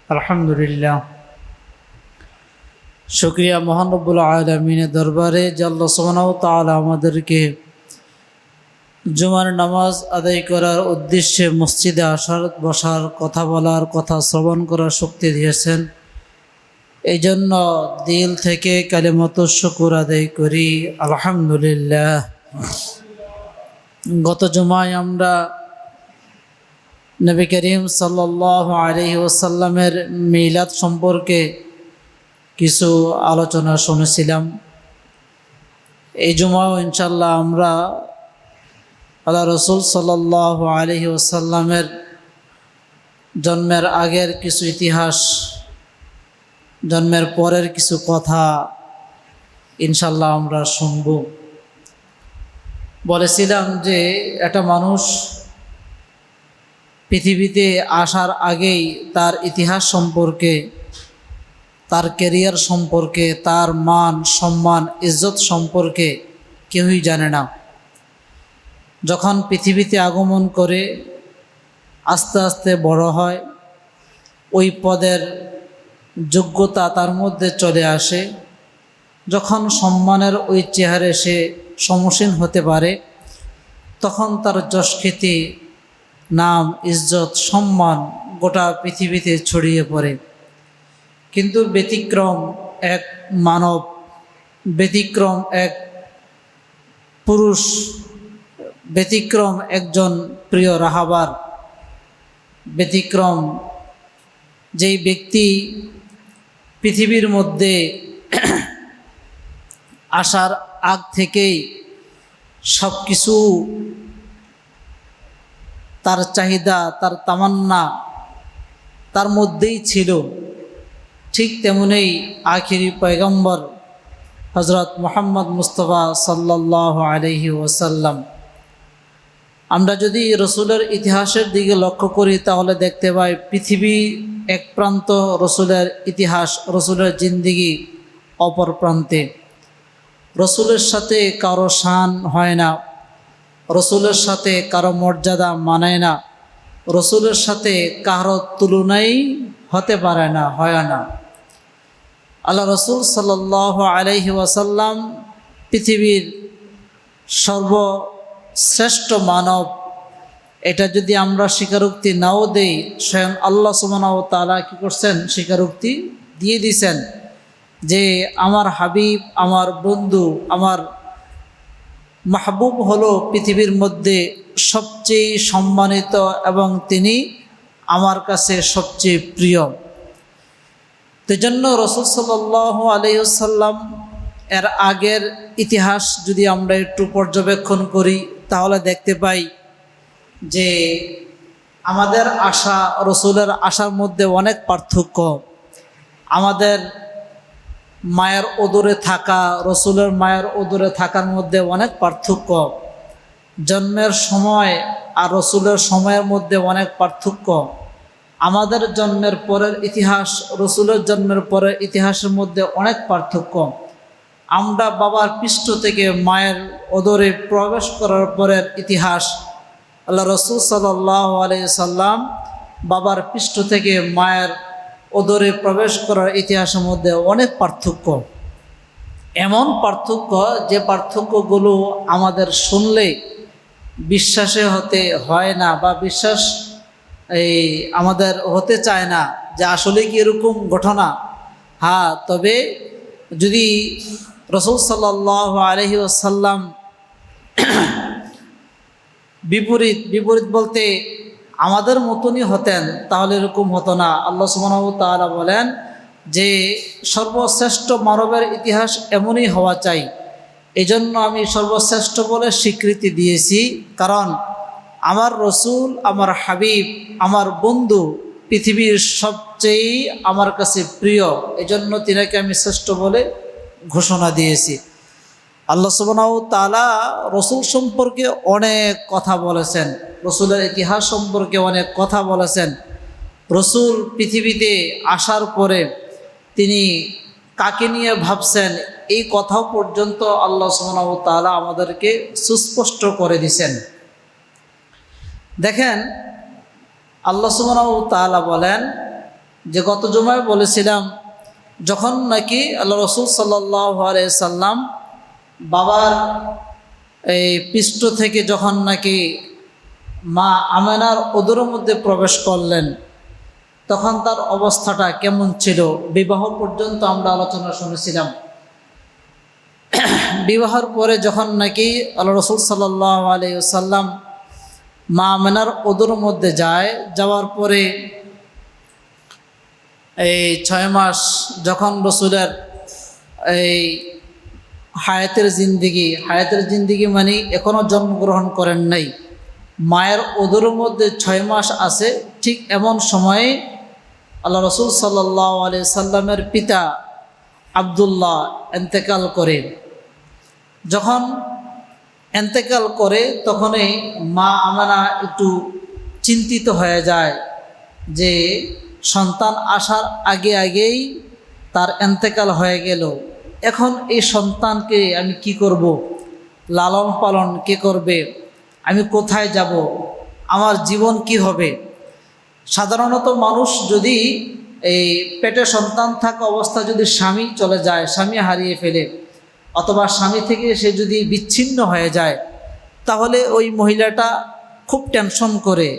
আলহামদুলিল্লাহ, শুকরিয়া মহান রব্বুল আলামিনের দরবারে যে আল্লাহ সুবহানাহু ওয়া তাআলা আমাদেরকে জুমার নামাজ আদায় করার উদ্দেশ্যে মসজিদে আসার, বসার, কথা বলার, কথা শ্রবণ করার শক্তি দিয়েছেন। এই জন্য দিল থেকে কালিমাতুশ শুকর আদায় করি, আলহামদুলিল্লাহ। গত জুমায় আমরা নবী করিম সাল্লাল্লাহু আলাইহি ওয়াসাল্লামের মিলাদ সম্পর্কে কিছু আলোচনা শুনেছিলাম। এই জুমাও ইনশাল্লাহ আমরা আল্লাহ রসুল সাল্লাল্লাহু আলাইহি ওয়াসাল্লামের জন্মের আগের কিছু ইতিহাস, জন্মের পরের কিছু কথা ইনশাল্লাহ আমরা শুনব। বলেছিলাম যে একটা মানুষ পৃথিবীতে আসার আগেই তার ইতিহাস সম্পর্কে, তার ক্যারিয়ার সম্পর্কে, তার মান সম্মান ইজ্জত সম্পর্কে কেউই জানে না। যখন পৃথিবীতে আগমন করে আস্তে আস্তে বড় হয়, ওই পদের যোগ্যতা তার মধ্যে চলে আসে। যখন সম্মানের ওই চেহারে সে সম্মুখীন হতে পারে, তখন তার যশখ্যাতি, নাম, ইজ্জত, সম্মান গোটা পৃথিবীতে ছড়িয়ে পড়ে। কিন্তু ব্যতিক্রম এক মানব, ব্যতিক্রম এক পুরুষ, ব্যতিক্রম একজন প্রিয় রাহাবার, ব্যতিক্রম যেই ব্যক্তি পৃথিবীর মধ্যে আসার আগ থেকেই সব কিছু, তার চাহিদা, তার তামান্না তার মধ্যেই ছিল। ঠিক তেমনই আখিরি পয়গম্বর হযরত মুহাম্মদ মুস্তাফা সাল্লাল্লাহু আলাইহি ওয়াসাল্লাম। আমরা যদি রসুলের ইতিহাসের দিকে লক্ষ্য করি তাহলে দেখতে পাই পৃথিবী এক প্রান্ত, রসুলের ইতিহাস, রসুলের জিন্দেগি অপর প্রান্তে। রসুলের সাথে কারো শান হয় না, রসুলের সাথে কারো মর্যাদা মানায় না, রসুলের সাথে কারো তুলনাই হতে পারে না, হয় না। আল্লাহ রসুল সাল্লাল্লাহু আলাইহি ওয়াসাল্লাম পৃথিবীর সর্বশ্রেষ্ঠ মানব। এটা যদি আমরা স্বীকারোক্তি নাও দেই, স্বয়ং আল্লাহ সুবহানাহু ওয়া তাআলা কী করছেন? স্বীকারোক্তি দিয়ে দিয়েছেন যে আমার হাবিব, আমার বন্ধু, আমার মাহবুব হলো পৃথিবীর মধ্যে সবচেয়ে সম্মানিত এবং তিনি আমার কাছে সবচেয়ে প্রিয়। সেজন্য রাসূল সাল্লাল্লাহু আলাইহি ওয়াসাল্লাম এর আগের ইতিহাস যদি আমরা একটু পর্যবেক্ষণ করি তাহলে দেখতে পাই যে আমাদের আশা, রসুলের আশার মধ্যে অনেক পার্থক্য। আমাদের মায়ের ওদরে থাকা, রসুলের মায়ের ওদরে থাকার মধ্যে অনেক পার্থক্য। জন্মের সময় আর রসুলের সময়ের মধ্যে অনেক পার্থক্য। আমাদের জন্মের পরের ইতিহাস, রসুলের জন্মের পরের ইতিহাসের মধ্যে অনেক পার্থক্য। আমরা বাবার পৃষ্ঠ থেকে মায়ের ওদরে প্রবেশ করার পরের ইতিহাস, আল্লাহ রসুল সাল্লাল্লাহু আলাইহি সাল্লাম বাবার পৃষ্ঠ থেকে মায়ের ওদরে প্রবেশ করার ইতিহাসের মধ্যে অনেক পার্থক্য। এমন পার্থক্য যে পার্থক্যগুলো আমাদের শুনলে বিশ্বাসে হতে হয় না, বা বিশ্বাস আমাদের হতে চায় না যে আসলে কি এরকম ঘটনা। হ্যাঁ, তবে যদি রাসূল সাল্লাল্লাহু আলাইহি ওয়াসাল্লাম বিপরীত বলতে আমাদের মতনই হতেন তাহলে এরকম হতো না। আল্লাহ সুবহানাহু ওয়া তাআলা বলেন যে সর্বশ্রেষ্ঠ মানবের ইতিহাস এমনই হওয়া চাই। এজন্য আমি সর্বশ্রেষ্ঠ বলে স্বীকৃতি দিয়েছি, কারণ আমার রসুল, আমার হাবিব, আমার বন্ধু পৃথিবীর সবচেয়ে আমার কাছে প্রিয়। এজন্য তিনাকে আমি শ্রেষ্ঠ বলে ঘোষণা দিয়েছি। আল্লাহ সুবহানাহু ওয়া তাআলা রসুল সম্পর্কে অনেক কথা বলেছেন, রসুলের ইতিহাস সম্পর্কে অনেক কথা বলেছেন। রসুল পৃথিবীতে আসার পরে তিনি কাকে নিয়ে ভাবছেন এই কথাও পর্যন্ত আল্লাহ সুবহানাহু ওয়া তাআলা আমাদেরকে সুস্পষ্ট করে দিয়েছেন। দেখেন, আল্লাহ সুবহানাহু ওয়া তাআলা বলেন যে গত জুমায় বলেছিলাম, যখন নাকি আল্লাহ রসুল সাল্লাল্লাহু আলাইহি সাল্লাম বাবার এই পৃষ্ঠ থেকে যখন নাকি মা আমেনার উদরের মধ্যে প্রবেশ করলেন, তখন তার অবস্থাটা কেমন ছিল বিবাহ পর্যন্ত আমরা আলোচনা শুনেছিলাম। বিবাহের পরে যখন নাকি আল্লাহ রসুল সাল্লাল্লাহু আলাইহি সাল্লাম মা আমেনার উদরের মধ্যে যাওয়ার পরে এই 6 মাস যখন রসুলের এই হায়াতের জিন্দিগি মানে এখনও জন্মগ্রহণ করেন নাই, মায়ের উদরের মধ্যে 6 মাস আছে, ঠিক এমন সময়ে আল্লাহ রসুল সাল্লাল্লাহু আলাইহি সাল্লামের পিতা আব্দুল্লাহ ইন্তেকাল করে। যখন ইন্তেকাল করে তখনই মা আমেনা একটু চিন্তিত হয়ে যায় যে সন্তান আসার আগেই তার ইন্তেকাল হয়ে গেল, এখন এই সন্তানকে আমি কি করব, লালন পালন কে করবে, আমি কোথায় যাব, আমার জীবন কি হবে। সাধারণত মানুষ যদি এই পেটে সন্তান থাকা অবস্থা যদি স্বামী চলে যায়, স্বামী হারিয়ে ফেলে, অথবা স্বামী থেকে সে যদি বিচ্ছিন্ন হয়ে যায়, তাহলে ওই মহিলাটা খুব টেনশন করে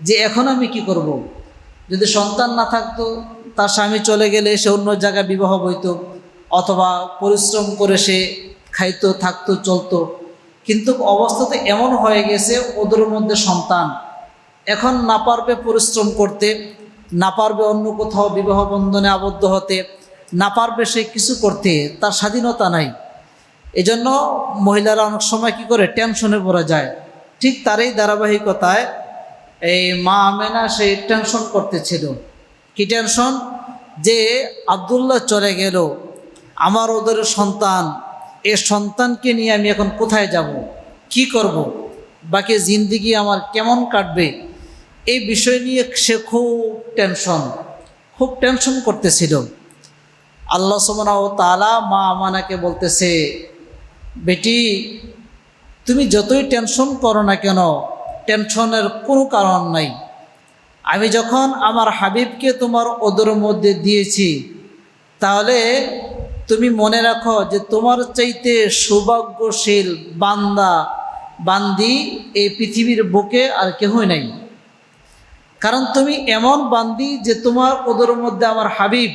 যে এখন আমি কি করব। যদি সন্তান না থাকতো, তার স্বামী চলে গেলে সে অন্য জায়গায় বিবাহ বইত, অথবা পরিশ্রম করে সে খাইতো, থাকতো, চলতো। কিন্তু অবস্থা তো এমন হয়ে গেছে, ওদের মধ্যে সন্তান, এখন না পারবে পরিশ্রম করতে, না পারবে অন্য কোথাও বিবাহ বন্ধনে আবদ্ধ হতে, না পারবে সে কিছু করতে, তার স্বাধীনতা নাই। এজন্য মহিলারা অনেক সময় কি করে, টেনশনে পড়ে যায়। ঠিক তারই ধারাবাহিকতায় এই মা আমেনা সে টেনশন করতেছিল। কি টেনশন? যে আব্দুল্লাহ চলে গেল, আমার ওদের সন্তান, এ সন্তানকে নিয়ে আমি এখন কোথায় যাব, কি করব, বাকি জিন্দিগি আমার কেমন কাটবে, এই বিষয় নিয়ে সে খুব টেনশন করতেছিল। আল্লাহ সুবহানাহু ওয়া তাআলা মা আমানাকে বলতেছে, বেটি তুমি যতই টেনশন করো না কেন, টেনশনের কোনো কারণ নাই। আমি যখন আমার হাবিবকে তোমার ওদরের মধ্যে দিয়েছি, তাহলে তুমি মনে রাখো যে তোমার চাইতে সৌভাগ্যশীল বান্দি এই পৃথিবীর বুকে আর কেহই নাই। কারণ তুমি এমন বান্দি যে তোমার ওদরের মধ্যে আমার হাবিব,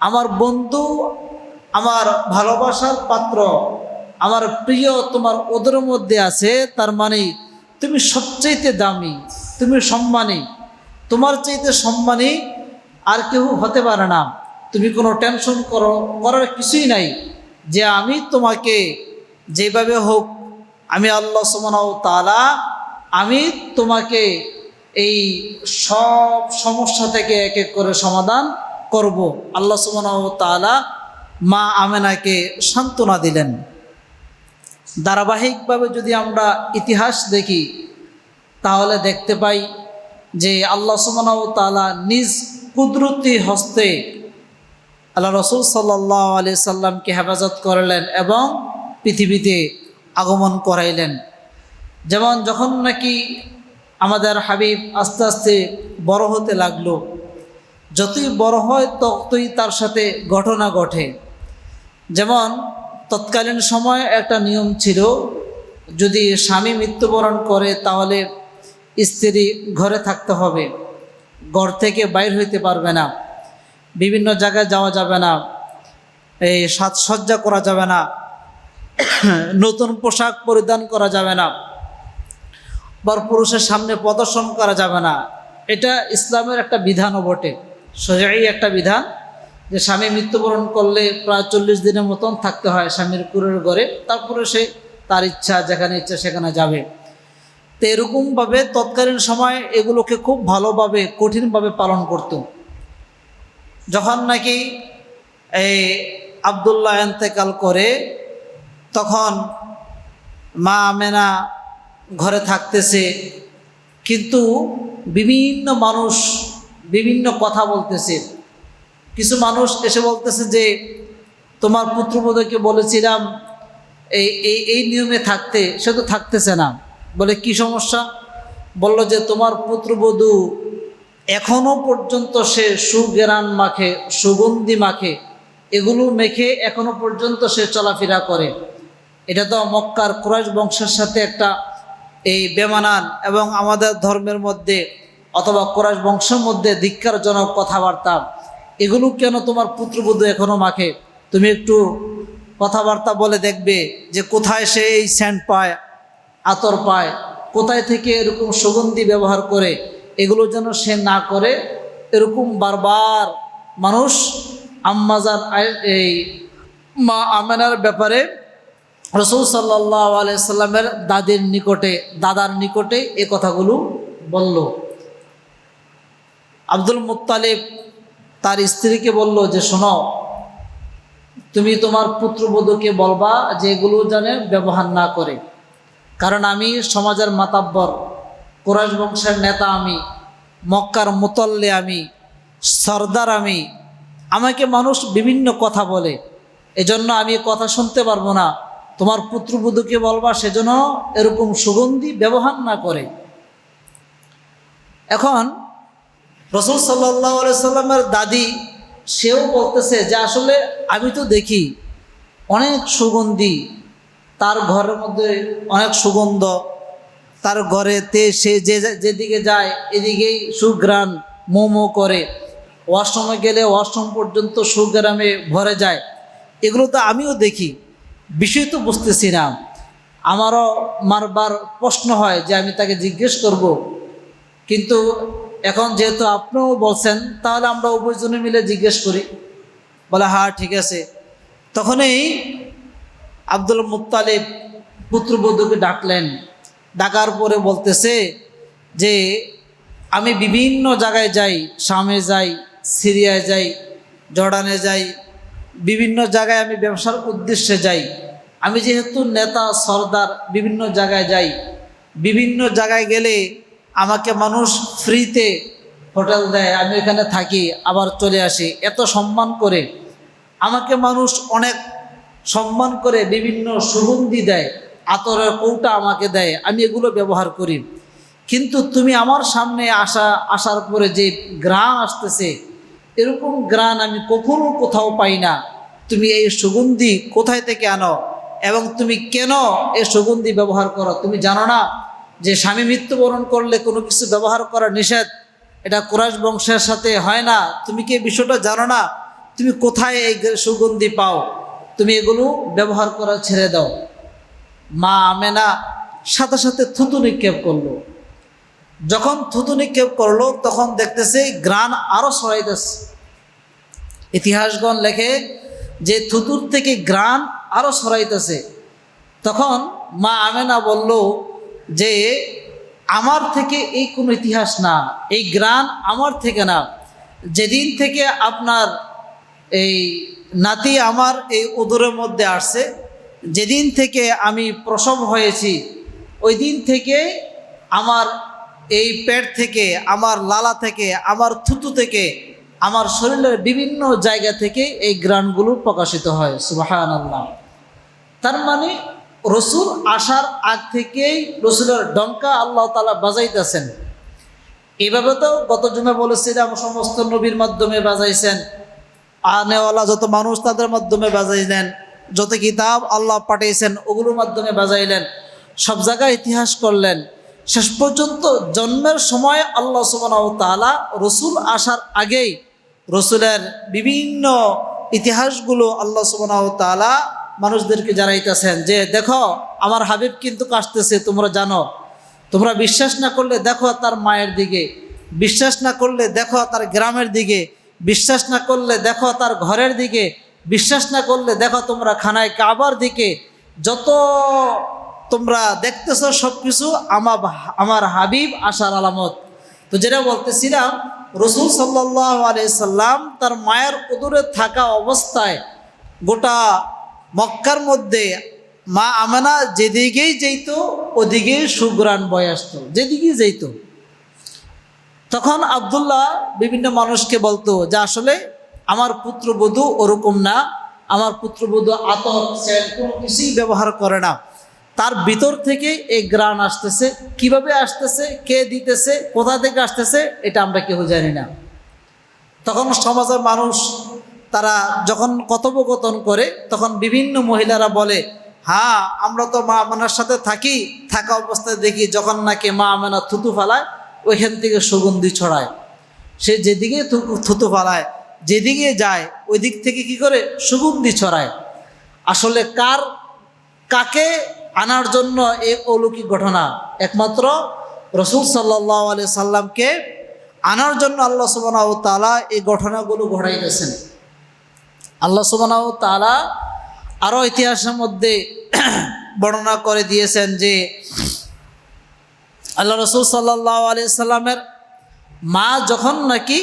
আমার বন্ধু, আমার ভালোবাসার পাত্র, আমার প্রিয় তোমার ওদরের মধ্যে আছে। তার মানে তুমি সবচাইতে দামি, তুমি সম্মানী, তোমার চাইতে সম্মানী আর কেউ হতে পারে না। তুমি কোনো টেনশন করার কিছুই নাই, যে আমি তোমাকে যেভাবে হোক, আমি আল্লাহ সুবহানাহু ওয়া তাআলা আমি তোমাকে এই সব সমস্যা থেকে এক এক করে সমাধান করব। আল্লাহ সুবহানাহু ওয়া তাআলা মা আমেনাকে সান্ত্বনা দিলেন। ধারাবাহিকভাবে যদি আমরা ইতিহাস দেখি, তাহলে দেখতে পাই যে আল্লাহ সুবহানাহু ওয়া তাআলা নিজ কুদরতি হস্তে আল্লাহ রসুল সাল্লাল্লাহু আলাইহি সাল্লামকে হেফাজত করলেন এবং পৃথিবীতে আগমন করাইলেন। যেমন যখন নাকি আমাদের হাবিব আস্তে আস্তে বড় হতে লাগলো, যতই বড় হয় ততই তার সাথে ঘটনা ঘটে। যেমন তৎকালীন সময়ে একটা নিয়ম ছিল, যদি স্বামী মৃত্যুবরণ করে তাহলে স্ত্রী ঘরে থাকতে হবে, ঘর থেকে বাইর হইতে পারবে না, বিভিন্ন জায়গায় যাওয়া যাবে না, এই সাজসজ্জা করা যাবে না, নতুন পোশাক পরিধান করা যাবে না, পুরুষের সামনে প্রদর্শন করা যাবে না। এটা ইসলামের একটা বিধানও বটে, সোজাই একটা বিধান, যে স্বামী মৃত্যুবরণ করলে প্রায় 40 দিনের মতন থাকতে হয় স্বামীর কুরের ঘরে, তারপরে সে তার ইচ্ছা যেখানে ইচ্ছা সেখানে যাবে। তো এরকমভাবে তৎকালীন সময় এগুলোকে খুব ভালোভাবে কঠিনভাবে পালন করত। যখন নাকি এই আব্দুল্লাহ ইন্তেকাল করে, তখন মা আমেনা ঘরে থাকতেছে, কিন্তু বিভিন্ন মানুষ বিভিন্ন কথা বলতেছে। কিছু মানুষ এসে বলতেছে যে তোমার পুত্রবধূকে বলেছিলাম এই নিয়মে থাকতে, সে তো থাকতেছে না। বলে কি সমস্যা? বলল যে তোমার পুত্রবধূ এখনো পর্যন্ত সে সুঘ্রাণ মাখে, সুগন্ধি মাখে, এগুলো মেখে এখনো পর্যন্ত সে চলাফেরা করে। এটা তো মক্কার কুরাইশ বংশের সাথে একটা এই বেমানান এবং আমাদের ধর্মের মধ্যে অথবা কুরাইশ বংশের মধ্যে ধিক্কারজনক কথাবার্তা। এগুলো কেন তোমার পুত্রবধূ এখনো মাখে? তুমি একটু কথাবার্তা বলে দেখবে যে কোথায় সে এই সেন্ট পায়, আতর পায়, কোথায় থেকে এরকম সুগন্ধি ব্যবহার করে। এগুলো যেন সে না করে, এরকম বারবার মানুষ আম্মাজান এই মা আমেনার ব্যাপারে রাসূল সাল্লাল্লাহু আলাইহি সাল্লামের দাদার নিকটে এ কথাগুলো বলল। আব্দুল মুত্তালিব তার স্ত্রীকে বলল যে শোনো, তুমি তোমার পুত্রবধূকে বলবা যে এগুলো যেন ব্যবহার না করে, কারণ আমি সমাজের মাতাব্বর, কুরাইশ বংশের নেতা, আমি মক্কার মুতল্লি, আমি সর্দার, আমাকে মানুষ বিভিন্ন কথা বলে, এজন্য আমি কথা শুনতে পারবো না। তোমার পুত্রবধূকে বলবা সেজন্য এরকম সুগন্ধি ব্যবহার না করে। এখন রাসূল সাল্লাল্লাহু আলাইহি সাল্লামের দাদি সেও বলতেছে যে আসলে আমি তো দেখি অনেক সুগন্ধি, তার ঘরের মধ্যে অনেক সুগন্ধ, তার ঘরেতে সে যেদিকে যায় এদিকেই সুঘ্রাণ মোমো করে, ওয়াশরুমে গেলে ওয়াশরুম পর্যন্ত সুঘ্রাণে ভরে যায়। এগুলো তো আমিও দেখি, বিষয় তো বুঝতেছি না। আমারও বারবার প্রশ্ন হয় যে আমি তাকে জিজ্ঞেস করব, কিন্তু এখন যেহেতু আপনিও বলছেন তাহলে আমরা উভয়জনে মিলে জিজ্ঞেস করি। বলে হ্যাঁ ঠিক আছে। তখনই আব্দুল মুত্তালিব পুত্রবধূকে ডাকলেন। ডাকার পরে বলতেছে যে আমি বিভিন্ন জায়গায় যাই, শামে যাই, সিরিয়ায় যাই, জর্ডানে যাই, বিভিন্ন জায়গায় আমি ব্যবসার উদ্দেশ্যে যাই। আমি যেহেতু নেতা সর্দার, বিভিন্ন জায়গায় যাই, বিভিন্ন জায়গায় গেলে আমাকে মানুষ ফ্রিতে হোটেল দেয়, আমি এখানে থাকি আবার চলে আসি, এত সম্মান করে আমাকে মানুষ অনেক সম্মান করে, বিভিন্ন সুগন্ধি দেয়, আতরের কৌটা আমাকে দেয়, আমি এগুলো ব্যবহার করি। কিন্তু তুমি আমার সামনে আসার পরে যে ঘ্রাণ আসতেছে, এরকম ঘ্রাণ আমি কখনো কোথাও পাই না। তুমি এই সুগন্ধি কোথায় থেকে আনো এবং তুমি কেন এই সুগন্ধি ব্যবহার করো? তুমি জানো না যে স্বামী মৃত্যুবরণ করলে কোনো কিছু ব্যবহার করা নিষেধ? এটা কুরাইশ বংশের সাথে হয় না। তুমি কি এই বিষয়টা জানো না? তুমি কোথায় এই সুগন্ধি পাও? তুমি এগুলো ব্যবহার করা ছেড়ে দাও। মা আমেনা সাথে সাথে থুতু নিক্ষেপ করলো। যখন থুতু নিক্ষেপ করলো তখন দেখতেছে ঘ্রাণ আরো ছড়াইতেছে। ইতিহাসগণ লেখে যে থুতুর থেকে ঘ্রাণ আরো ছড়াইতেছে। তখন মা আমেনা বলল যে আমার থেকে এই কোনো ইতিহাস না, এই ঘ্রাণ আমার থেকে না। যেদিন থেকে আপনার এই নাতি আমার এই উদরের মধ্যে আসছে, যেদিন থেকে আমি প্রসব হয়েছি, ওই দিন থেকে আমার এই পেট থেকে, আমার লালা থেকে, আমার থুতু থেকে, আমার শরীরের বিভিন্ন জায়গা থেকে এই ঘ্রাণগুলো প্রকাশিত হয়। সুবহানাল্লাহ। তার মানে রসুল আসার আগ থেকেই রসুলের ডঙ্কা আল্লাহ তাআলা বাজাইতেছেন। এইভাবে তো গত জুমে বলেছিলাম সমস্ত নবীর মাধ্যমে বাজাইছেন, আনেওয়ালা যত মানুষ তাদের মাধ্যমে বাজাইলেন, যত কিতাব আল্লাহ পাঠিয়েছেন ওগুলোর মাধ্যমে বাজাইলেন, সব জায়গায় ইতিহাস করলেন। শেষ পর্যন্ত জন্মের সময় আল্লাহ সুবহানাহু ওয়া তাআলা রসুল আসার আগেই রসুলের বিভিন্ন ইতিহাসগুলো আল্লাহ সুবহানাহু ওয়া তাআলা মানুষদেরকে জানাইতেছেন যে দেখো আমার হাবিব কিন্তু আসতেছে, তোমরা জানো। তোমরা বিশ্বাস না করলে দেখো তার মায়ের দিকে, বিশ্বাস না করলে দেখো তার গ্রামের দিকে, বিশ্বাস না করলে দেখো তার ঘরের দিকে, বিশ্বাস না করলে দেখো তোমরা খানায় কাবার দিকে। যত তোমরা দেখতেছ সব কিছু আমার হাবিব আসার আলামত। তো যেটা বলতেছিলাম, রসুল সাল্লাল্লাহু আলাইহি সাল্লাম তার মায়ের উদরে থাকা অবস্থায় গোটা মক্কার মধ্যে মা আমেনা যেদিকেই যেত ওদিকেই সুঘ্রাণ বয়ে আসতো, যেদিকেই যেত। তখন আব্দুল্লাহ বিভিন্ন মানুষকে বলতো যে আসলে আমার পুত্রবধূ ওরকম না, আমার পুত্রবধূ আতর সেন্ট কোনো কিছুই ব্যবহার করে না। তার ভিতর থেকে এই গ্রাণ আসতেছে, কিভাবে আসতেছে, কে দিতেছে, কোথা থেকে আসতেছে, এটা আমরা কেউ জানি না। তখন সমাজের মানুষ তারা যখন কথোপকথন করে, তখন বিভিন্ন মহিলারা বলে, হ্যাঁ আমরা তো মা আমেনার সাথে থাকি, থাকা অবস্থায় দেখি যখন নাকি মা আমেনা থুতু ফালায় ওইখান থেকে সুগন্ধি ছড়ায়, সে যেদিকে থুতু ফালায়, যেদিকে যায় ওই দিক থেকে কি করে সুগন্ধি ছড়ায়। আসলে কাকে আনার জন্য এই অলৌকিক ঘটনা? একমাত্র রসুল সাল্লাল্লাহু আলাইহি সাল্লামকে আনার জন্য আল্লাহ সুবহানাহু ওয়া তাআলা এই ঘটনাগুলো ঘটাইতেছেন। আল্লাহ সুবহানাহু ওয়া তাআলা আরও ইতিহাসের মধ্যে বর্ণনা করে দিয়েছেন যে আল্লাহ রসুল সাল্লাল্লাহু আলাইহি সাল্লামের মা যখন নাকি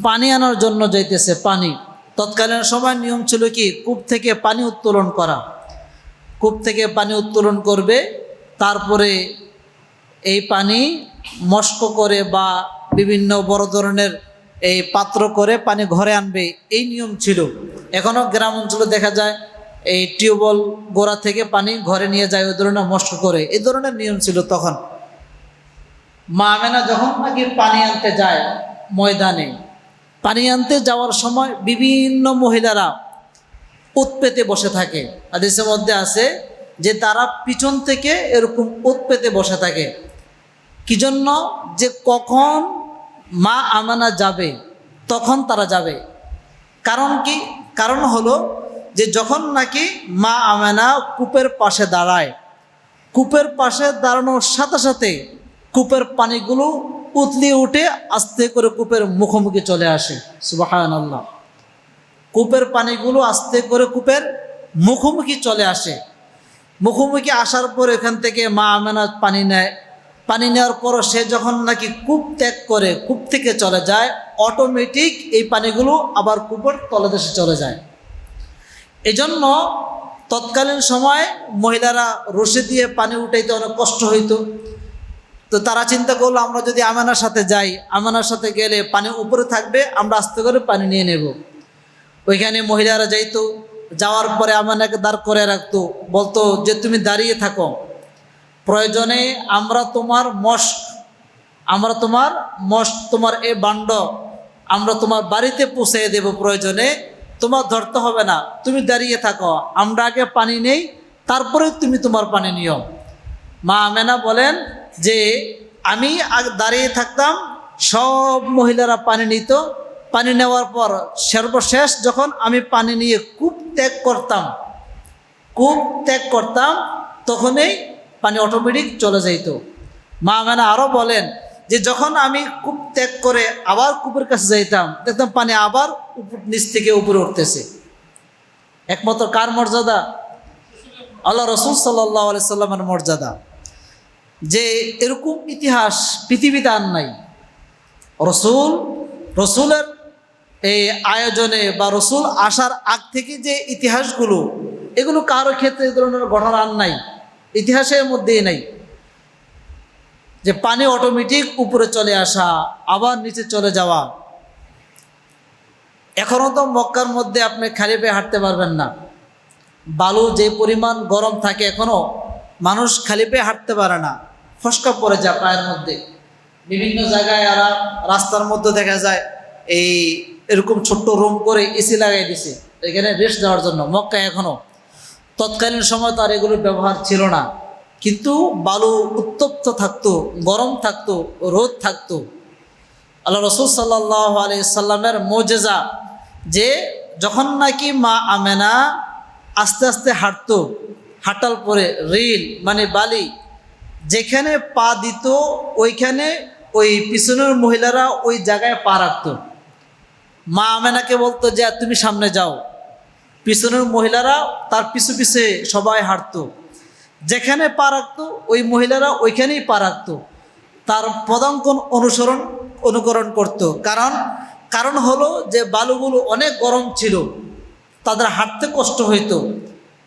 পানি আনার জন্য যাইতেছে, পানি, তৎকালীন সময় নিয়ম ছিল কি কূপ থেকে পানি উত্তোলন করা। কূপ থেকে পানি উত্তোলন করবে, তারপরে এই পানি মস্ক করে বা বিভিন্ন বড় ধরনের এই পাত্র করে পানি ঘরে আনবে, এই নিয়ম ছিল। এখনও গ্রাম অঞ্চলে দেখা যায় এই টিউবওয়েল গোড়া থেকে পানি ঘরে নিয়ে যায়, ওই ধরনের মস্ক করে, এই ধরনের নিয়ম ছিল তখন। মা আমেনা যখন নাকি পানি আনতে যায় ময়দানে, পানি আনতে যাওয়ার সময় বিভিন্ন মহিলারা উৎ পেতে বসে থাকে। হাদিসের মধ্যে আছে যে তারা পিছন থেকে এরকম উৎ পেতে বসে থাকে। কি জন্য? যে কখন মা আমেনা যাবে তখন তারা যাবে। কারণ কি? কারণ হলো যে যখন নাকি মা আমেনা কূপের পাশে দাঁড়ায়, কূপের পাশে দাঁড়ানোর সাথে সাথে কূপের পানিগুলো উতলিয়ে উঠে আস্তে করে কূপের মুখোমুখি চলে আসে। সুবহানাল্লাহ। কূপের পানিগুলো আস্তে করে কূপের মুখোমুখি চলে আসে। মুখোমুখি আসার পর এখান থেকে মা আমেনা পানি নেয়। পানি নেওয়ার পরও সে যখন নাকি কূপ ত্যাগ করে, কূপ থেকে চলে যায়, অটোমেটিক এই পানিগুলো আবার কূপের তলদেশে চলে যায়। এজন্য তৎকালীন সময় মহিলারা রশি দিয়ে পানি উঠাইতে অনেক কষ্ট হইতো। তো তারা চিন্তা করলো আমরা যদি আমেনার সাথে যাই, আমেনার সাথে গেলে পানি উপরে থাকবে, আমরা আস্তে করে পানি নিয়ে নেব। ওইখানে মহিলারা যাইতো, যাওয়ার পরে আমেনাকে দাঁড় করে রাখতো, বলতো যে তুমি দাঁড়িয়ে থাকো, প্রয়োজনে আমরা তোমার তোমার এই বান্ড আমরা তোমার বাড়িতে পৌঁছে দেব, প্রয়োজনে তোমার ধরতে হবে না, তুমি দাঁড়িয়ে থাকো, আমরা আগে পানি নেই, তারপরে তুমি তোমার পানি নিও। মা আমেনা বলেন যে আমি দাঁড়িয়ে থাকতাম, সব মহিলারা পানি নিত। পানি নেওয়ার পর সর্বশেষ যখন আমি পানি নিয়ে কূপ ত্যাগ করতাম, তখনই পানি অটোমেটিক চলে যাইত। মা আমেনা আরও বলেন যে যখন আমি কূপ ত্যাগ করে আবার কূপের কাছে যাইতাম, দেখতাম পানি আবার নিচ থেকে উপরে উঠতেছে। একমাত্র কার মর্যাদা? আল্লাহ রসুল সাল্লাল্লাহু আলাইহি সাল্লামের মর্যাদা। যে এরকম ইতিহাস পৃথিবীতে আর নাই। রসুলের এই আয়োজনে বা রসুল আসার আগ থেকে যে ইতিহাসগুলো, এগুলো কারো ক্ষেত্রে এই ধরনের ঘটনা আর নাই, ইতিহাসের মধ্যেই নাই। যে পানি অটোমেটিক উপরে চলে আসা, আবার নিচে চলে যাওয়া। এখনও তো মক্কার মধ্যে আপনি খালি পায়ে হাঁটতে পারবেন না, বালু যে পরিমাণ গরম থাকে, এখনও মানুষ খালি পায়ে হাঁটতে পারে না, ফসকা পড়ে যায় পায়ের মধ্যে। বিভিন্ন জায়গায় আর রাস্তার মধ্যে দেখা যায় এই এরকম ছোট্ট রুম করে এসি লাগাই দিছে এখানে রেস্ট দেওয়ার জন্য। মক্কায় এখনও, তৎকালীন সময় তো আর এগুলোর ব্যবহার ছিল না, কিন্তু বালু উত্তপ্ত থাকতো, গরম থাকতো, রোদ থাকতো। আল্লাহ রসুল সাল্লাল্লাহু আলাইহি সাল্লামের মুজিজা যে যখন নাকি মা আমেনা আস্তে আস্তে হাঁটতো, হাঁটার পরে রিল মানে বালি যেখানে পা দিত, ওইখানে ওই পিছনের মহিলারা ওই জায়গায় পা রাখতো। মা আমেনাকে বলতো যে তুমি সামনে যাও, পিছনের মহিলারা তার পিছু পিছে সবাই হাঁটতো। যেখানে পা রাখতো ওই মহিলারা ওইখানেই পা রাখতো, তার পদাঙ্কন অনুকরণ করত। কারণ হলো যে বালুগুলো অনেক গরম ছিল, তাদের হাঁটতে কষ্ট হইতো।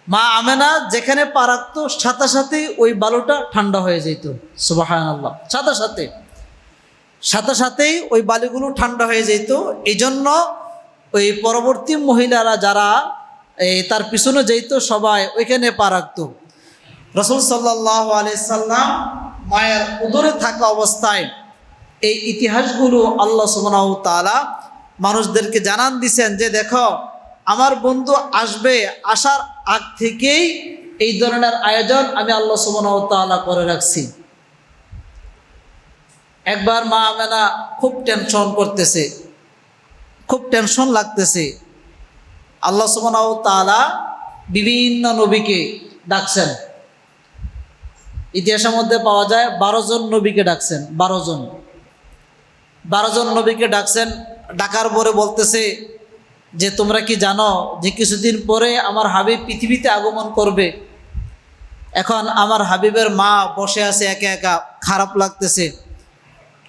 মা আমেনা যেখানে পা রাখতো সাথে সাথেই ওই বালুটা ঠান্ডা হয়ে যেত। সুবহানাল্লাহ। সাথে সাথেই ওই বালুগুলো ঠান্ডা হয়ে যেত। এই জন্য ওই পরবর্তী মহিলারা যারা তার পিছনে যেত, সবাই ওইখানে পা রাখতো। রাসূল সাল্লাল্লাহু আলাইহি সাল্লাম মায়ের উদরে থাকা অবস্থায় এই ইতিহাসগুলো আল্লাহ সুবহানাহু ওয়া তাআলা মানুষদেরকে জানান দিয়েছেন যে দেখো আমার বন্ধু আসবে, আসার আগ থেকেই এই ধরনের আয়োজন আমি আল্লাহ সুবহানাহু ওয়া তাআলা করে রাখছি। একবার মা আমেনা খুব টেনশন করতেছে, খুব টেনশন লাগতেছে। আল্লাহ সুবহানাহু ওয়া তাআলা বিভিন্ন নবীকে ডাকছেন। ইতিহাসের মধ্যে পাওয়া যায় 12 জন নবীকে ডাকছেন। 12 জন নবীকে ডাকছেন। ডাকার পরে বলতেছে যে তোমরা কি জানো যে কিছুদিন পরে আমার হাবিব পৃথিবীতে আগমন করবে। এখন আমার হাবিবের মা বসে আছে একা একা, খারাপ লাগতেছে,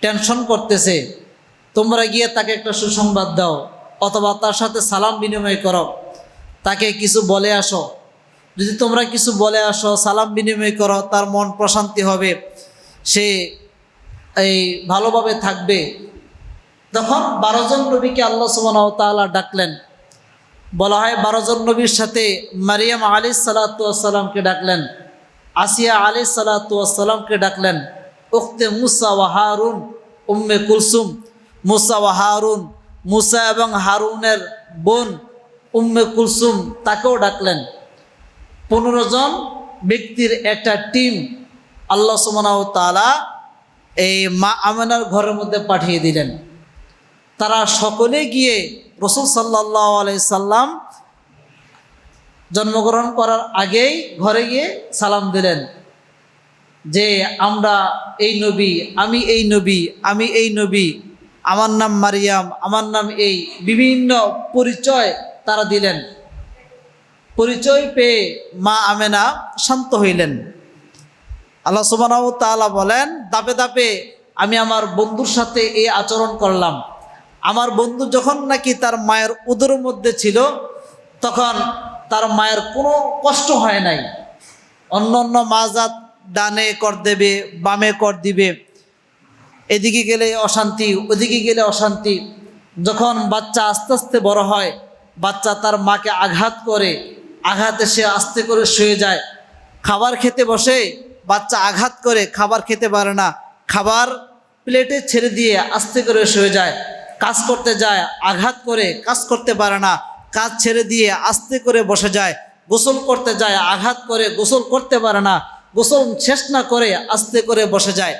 টেনশন করতেছে। তোমরা গিয়ে তাকে একটা সুসংবাদ দাও, অথবা তার সাথে সালাম বিনিময় করো, তাকে কিছু বলে আসো। যদি তোমরা কিছু বলে আসো, সালাম বিনিময় করো, তার মন প্রশান্তি হবে, সে এই ভালোভাবে থাকবে। তখন 12 জন নবীকে আল্লাহ সুবহানাহু ওয়া তাআলা ডাকলেন। বলা হয় 12 জন নবীর সাথে মারিয়াম আলাইহিস সালাতু ওয়াস সালামকে ডাকলেন, আসিয়া আলাইহিস সালাতু ওয়াস সালামকে ডাকলেন, উখতে মুসা ওয়া হারুন, উম্মে কুলসুম। মুসা ওয়া হারুন, মুসা এবং হারুনের বোন উম্মে কুলসুম, তাকেও ডাকলেন। 15 জন ব্যক্তির একটা টিম আল্লাহ সুবহানাহু ওয়া তাআলা এই মা আমেনার ঘরের মধ্যে পাঠিয়ে দিলেন। তারা সকলে গিয়ে রাসূল সাল্লাল্লাহু আলাইহি সাল্লাম জন্মগ্রহণ করার আগেই ঘরে গিয়ে সালাম দিলেন যে আমরা এই নবী, আমি এই নবী, আমি এই নবী, আমার নাম মারিয়াম, আমার নাম এই, বিভিন্ন পরিচয় তারা দিলেন। পরিচয় পেয়ে মা আমেনা শান্ত হইলেন। আল্লাহ সুবহানাহু ওয়া তাআলা বলেন, ধাপে ধাপে আমি আমার বন্ধুর সাথে এই আচরণ করলাম। আমার বন্ধু যখন নাকি তার মায়ের উদরের মধ্যে ছিল, তখন তার মায়ের কোনো কষ্ট হয় নাই। অন্য অন্য মাজাত ডানে কর দেবে, বামে কর দিবে, এদিকে গেলে অশান্তি, ওদিকে গেলে অশান্তি। যখন বাচ্চা আস্তে আস্তে বড় হয়, বাচ্চা তার মাকে আঘাত করে, আঘাতে সে আস্তে করে শুয়ে যায়। খাবার খেতে বসে, বাচ্চা আঘাত করে, খাবার খেতে পারে না, খাবার প্লেটে ছেড়ে দিয়ে আস্তে করে শুয়ে যায়। কাজ করতে যায়, আঘাত করে, কাজ করতে পারে না, কাজ ছেড়ে দিয়ে আস্তে করে বসে যায়। গোসল করতে যায়, আঘাত করে, গোসল করতে পারে না, গোসল শেষ না করে আস্তে করে বসে যায়।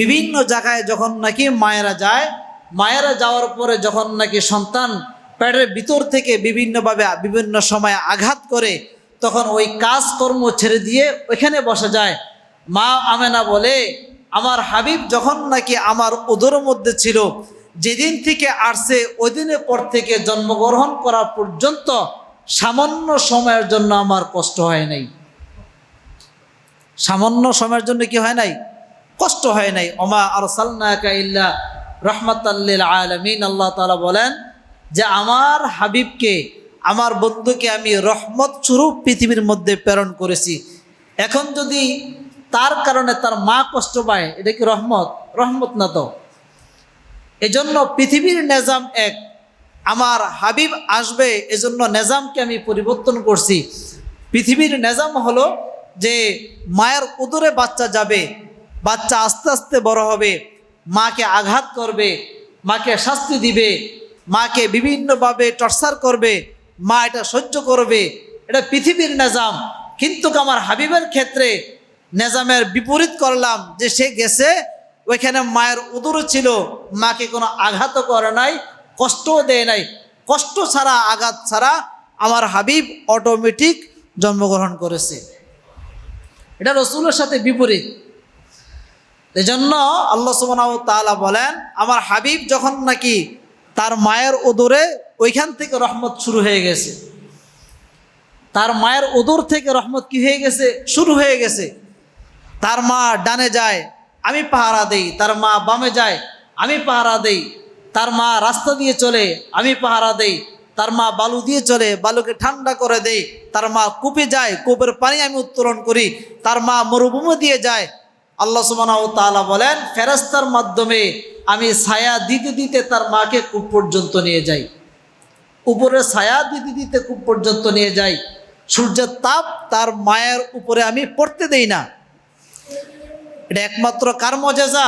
বিভিন্ন জায়গায় যখন নাকি মায়েরা যায়, মায়েরা যাওয়ার পরে যখন নাকি সন্তান পেটের ভিতর থেকে বিভিন্নভাবে বিভিন্ন সময় আঘাত করে, তখন ওই কাজকর্ম ছেড়ে দিয়ে ওইখানে বসে যায়। মা আমেনা বলে, আমার হাবিব যখন নাকি আমার উদরের মধ্যে ছিল, যেদিন থেকে আসছে ওই দিনের পর থেকে জন্মগ্রহণ করা পর্যন্ত সামান্য সময়ের জন্য আমার কষ্ট হয় নাই। সামান্য সময়ের জন্য কি হয় নাই? কষ্ট হয় নাই। ওমা আরসালনাকা ইল্লা রাহমাতাল লিল আলামিন। আল্লাহ তাআলা বলেন যে আমার হাবিবকে, আমার বন্ধুকে আমি রহমত স্বরূপ পৃথিবীর মধ্যে প্রেরণ করেছি। এখন যদি তার কারণে তার মা কষ্ট পায়, এটা কি রহমত? রহমত না তো। এজন্য পৃথিবীর নিজাম এক, আমার হাবিব আসবে, এজন্য নিজামকে আমি পরিবর্তন করছি। পৃথিবীর নিজাম হলো যে মায়ের উদরে বাচ্চা যাবে, বাচ্চা আস্তে আস্তে বড় হবে, মাকে আঘাত করবে, মাকে শাস্তি দিবে, মাকে বিভিন্নভাবে টর্চার করবে, মা এটা সহ্য করবে, এটা পৃথিবীর নিজাম। কিন্তু আমার হাবিবের ক্ষেত্রে নিজামের বিপরীত করলাম, যে সে গেছে ওইখানে মায়ের উদরে ছিল, মাকে কোনো আঘাতও করে নাই, কষ্টও দেয় নাই। কষ্ট ছাড়া, আঘাত ছাড়া আমার হাবিব অটোমেটিক জন্মগ্রহণ করেছে। এটা রাসূলের সাথে বিপরীত। এজন্য আল্লাহ সুবহানাহু ওয়া তাআলা বলেন, আমার হাবিব যখন নাকি তার মায়ের উদরে, ওইখান থেকে রহমত শুরু হয়ে গেছে। তার মায়ের উদর থেকে রহমত কি হয়ে গেছে? শুরু হয়ে গেছে। তার মা ডানে যায়, আমি পাহারা দেই। তার মা বামে যায়, আমি পাহারা দেই। তার মা রাস্তা দিয়ে চলে, আমি পাহারা দেই। তার মা বালু দিয়ে চলে, বালুকে ঠান্ডা করে দেই। তার মা কূপে যায়, কূপের পানি আমি উত্তোলন করি। তার মা মরুভূমি দিয়ে যায়। আল্লাহ সুবহানাহু ওয়া তাআলা বলেন, ফেরেশতার মাধ্যমে আমি ছায়া দিতে দিতে তার মাকে কূপ পর্যন্ত নিয়ে যাই। উপরে ছায়া দিতে দিতে কূপ পর্যন্ত নিয়ে যাই। সূর্যের তাপ তার মায়ের উপরে আমি পড়তে দেই না। এটা একমাত্র কার মুজিজা?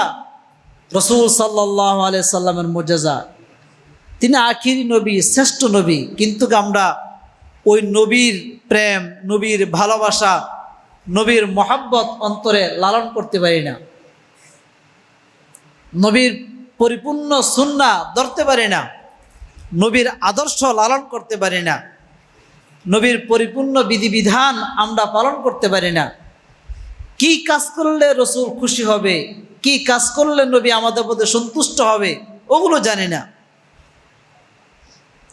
রাসূল সাল্লাল্লাহু আলাইহি সাল্লামের মুজিজা। তিনি আখিরি নবী, শ্রেষ্ঠ নবী, কিন্তু আমরা ওই নবীর প্রেম, নবীর ভালোবাসা, নবীর মহাব্বত অন্তরে লালন করতে পারি না। নবীর পরিপূর্ণ সুন্নাহ ধরতে পারি না, নবীর আদর্শ লালন করতে পারি না, নবীর পরিপূর্ণ বিধিবিধান আমরা পালন করতে পারি না। কি কাজ করলে রসুল খুশি হবে, কি কাজ করলে নবী আমাদের প্রতি সন্তুষ্ট হবে, ওগুলো জানি না।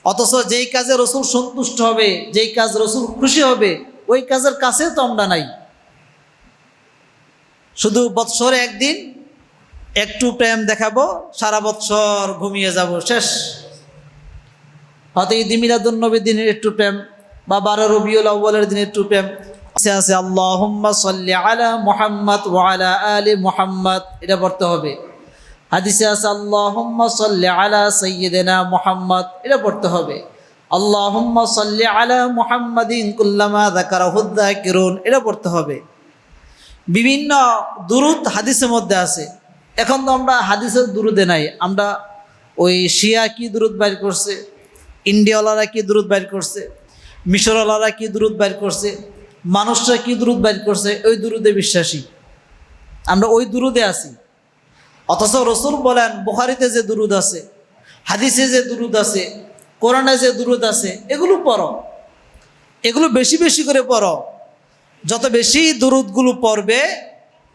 অথচ যেই কাজে রসুল সন্তুষ্ট হবে, যেই কাজ রসুল খুশি হবে, ওই কাজের কাছেও তো আমরা নাই। শুধু বৎসরে একদিন একটু প্রেম দেখাবো, সারা বৎসর ঘুমিয়ে যাব, শেষ। হয়তো ঈদ মিলাদুন নবীর দিনের একটু প্রেম, বা 12 রবিউল আউয়ালের দিনের একটু প্রেম আছে আল্লাহুম্মা সাল্লি আলা মুহাম্মাদ ওয়া আলা আলি মুহাম্মাদ, এটা পড়তে হবে। হাদিসে আছে আল্লাহুম্মা সাল্লি আলা সাইয়্যিদিনা মুহাম্মাদ, এটা পড়তে হবে। আল্লাহুম্মা সাল্লি আলা মুহাম্মাদিন কুল্লামা যাকারাহুদ যাকিরুন, এটা পড়তে হবে। বিভিন্ন দুরূদ হাদিসের মধ্যে আছে। এখন তো আমরা হাদিসের দুরুদে নাই, আমরা ওই শিয়া কি দুরুদ বাইর করছে, ইন্ডিয়াওয়ালারা কি দুরুদ বাইর করছে, মিশরওয়ালারা কি দুরুদ বাইর করছে, মানুষরা কি দুরুদ বাইর করছে, ওই দুরুদে বিশ্বাসী, আমরা ওই দুরুদে আছি। অথচ রসুল বলেন, বুখারীতে যে দুরুদ আছে, হাদিসে যে দুরুদ আছে, কোরআনে যে দুরুদ আছে, এগুলো পড়ো, এগুলো বেশি বেশি করে পড়ো। যত বেশি দুরুদগুলো পড়বে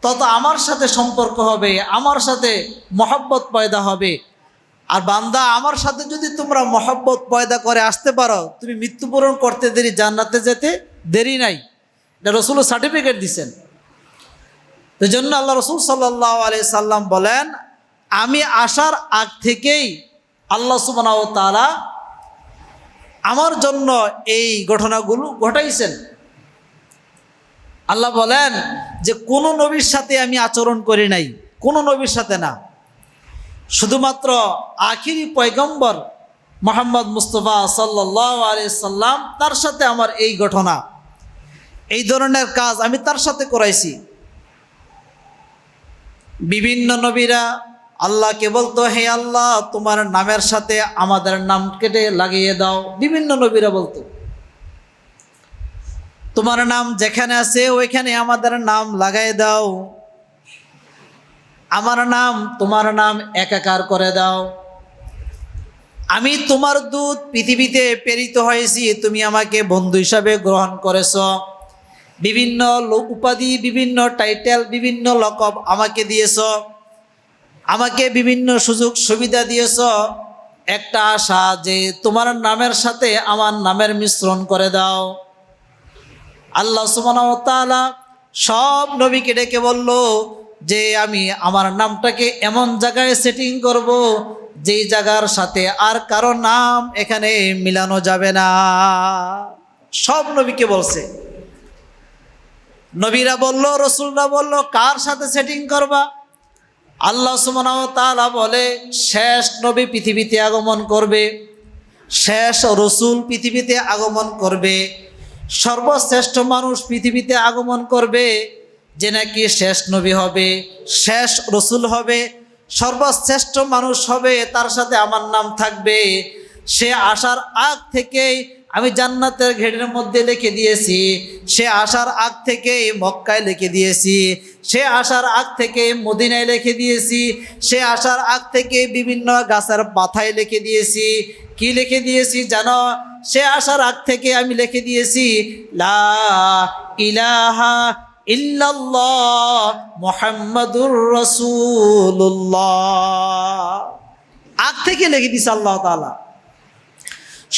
তত আমার সাথে সম্পর্ক হবে, আমার সাথে মহব্বত পয়দা হবে। আর বান্দা, আমার সাথে যদি তোমরা মহব্বত পয়দা করে আসতে পারো, তুমি মৃত্যুবরণ করতে দেরি, জান্নাতে যেতে দেরি নাই। এটা রসুল সার্টিফিকেট দিচ্ছেন। এই জন্য আল্লাহ রসুল সাল্লাল্লাহু আলাইহি সাল্লাম বলেন, আমি আসার আগ থেকেই আল্লাহ সুবহানাহু ওয়া তাআলা আমার জন্য এই ঘটনাগুলো ঘটাইছেন। আল্লাহ বলেন যে কোনো নবীর সাথে আমি আচরণ করি নাই, কোনো নবীর সাথে না, শুধুমাত্র আখিরি পয়গম্বর মুহাম্মদ মুস্তাফা সাল্লাল্লাহু আলাইহি সাল্লাম, তার সাথে আমার এই ঘটনা, এই ধরনের কাজ আমি তার সাথে করাইছি। বিভিন্ন নবীরা আল্লাহকে বলতো, হে আল্লাহ, তোমার নামের সাথে আমাদের নাম কেটে লাগিয়ে দাও। বিভিন্ন নবীরা বলতো, তোমার নাম যেখানে আছে ওইখানে আমাদের নাম লাগাই দাও, আমার নাম তোমার নাম একাকার করে দাও। আমি তোমার দূত, পৃথিবীতে প্রেরিত হয়েছি, তুমি আমাকে বন্ধু হিসাবে গ্রহণ করেছ। বিভিন্ন উপাধি, বিভিন্ন টাইটেল, বিভিন্ন লকব আমাকে দিয়েছ, আমাকে বিভিন্ন সুযোগ সুবিধা দিয়েছ। একটা আশা যে তোমার নামের সাথে আমার নামের মিশ্রণ করে দাও। আল্লাহ সুবহানাহু ওয়া তাআলা সব নবীকে ডেকে বলল যে আমি আমার নামটাকে এমন জায়গায় সেটিং করব, যেই জায়গার সাথে আর কারো নাম এখানে মিলানো যাবে না। সব নবীকে বলছে। নবীরা বলল, রসুলরা বলল, কার সাথে সেটিং করবা? আল্লাহ সুবহানাহু ওয়া তাআলা বলে, শেষ নবী পৃথিবীতে আগমন করবে, শেষ রসুল পৃথিবীতে আগমন করবে, সর্বশ্রেষ্ঠ মানুষ পৃথিবীতে আগমন করবে, যে নাকি শেষ নবী হবে, শেষ রসুল হবে, সর্বশ্রেষ্ঠ মানুষ হবে, তার সাথে আমার নাম থাকবে। সে আসার আগ থেকেই আমি জান্নাতের গেটের মধ্যে লিখে দিয়েছি, সে আসার আগ থেকে মক্কায় লিখে দিয়েছি, সে আসার আগ থেকে মদিনায় লিখে দিয়েছি, সে আসার আগ থেকে বিভিন্ন গাছের পাতায় লিখে দিয়েছি। কি লিখে দিয়েছি জানো? সে আসার আগ থেকে আমি লিখে দিয়েছি, লা ইলাহা ইল্লাল্লাহ মুহাম্মাদুর রাসূলুল্লাহ। আগ থেকে লিখে দিয়েছে আল্লাহ তাআলা।